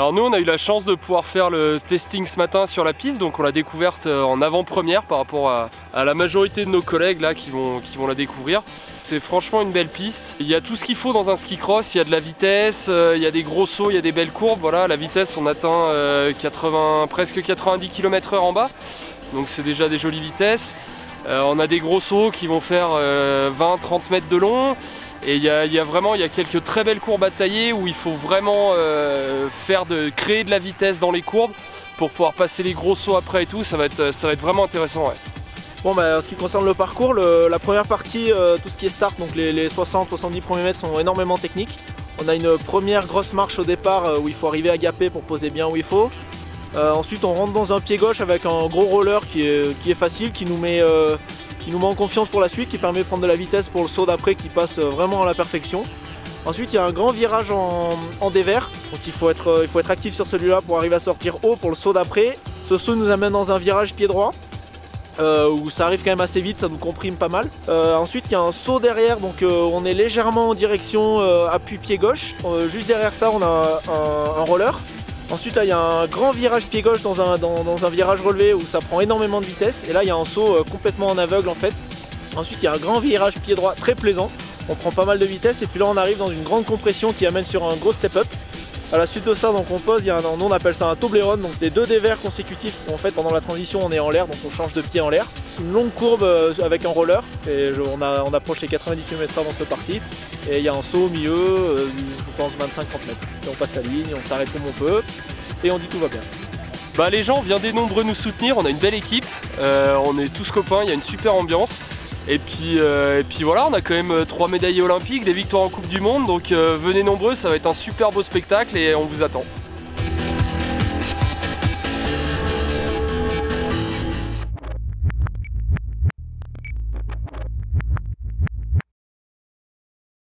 Alors nous on a eu la chance de pouvoir faire le testing ce matin sur la piste, donc on l'a découverte en avant-première par rapport à la majorité de nos collègues là qui vont la découvrir. C'est franchement une belle piste. Il y a tout ce qu'il faut dans un ski cross, il y a de la vitesse, il y a des gros sauts, il y a des belles courbes. Voilà, la vitesse on atteint presque 90 km/h en bas, donc c'est déjà des jolies vitesses. On a des gros sauts qui vont faire 20-30 mètres de long. Et il y a quelques très belles courbes à tailler où il faut vraiment créer de la vitesse dans les courbes pour pouvoir passer les gros sauts après et tout. Ça va être vraiment intéressant. Ouais. Bon, en ce qui concerne le parcours, la première partie, tout ce qui est start, donc les 60-70 premiers mètres sont énormément techniques. On a une première grosse marche au départ où il faut arriver à gaper pour poser bien où il faut. Ensuite on rentre dans un pied gauche avec un gros roller qui est facile, qui nous met en confiance pour la suite, qui permet de prendre de la vitesse pour le saut d'après qui passe vraiment à la perfection. Ensuite il y a un grand virage en dévers, donc il faut être actif sur celui-là pour arriver à sortir haut pour le saut d'après. Ce saut nous amène dans un virage pied droit, où ça arrive quand même assez vite, ça nous comprime pas mal. Ensuite il y a un saut derrière, donc on est légèrement en direction appui pied gauche. Juste derrière ça on a un roller. Ensuite là il y a un grand virage pied gauche dans un virage relevé où ça prend énormément de vitesse. Et là il y a un saut complètement en aveugle en fait. Ensuite il y a un grand virage pied droit très plaisant. On prend pas mal de vitesse et puis là on arrive dans une grande compression qui amène sur un gros step-up. À la suite de ça donc on pose, nous on appelle ça un Toblerone, donc c'est 2 dévers consécutifs où en fait pendant la transition on est en l'air, donc on change de pied en l'air. Une longue courbe avec un roller et on approche les 90 km/h dans cette partie. Et il y a un saut au milieu, je pense 25-30 mètres. Et on passe la ligne, on s'arrête comme on peut et on dit tout va bien. Bah les gens, viendez nombreux nous soutenir, on a une belle équipe, on est tous copains, il y a une super ambiance. Et puis voilà, on a quand même 3 médaillés olympiques, des victoires en Coupe du Monde, donc venez nombreux, ça va être un super beau spectacle et on vous attend.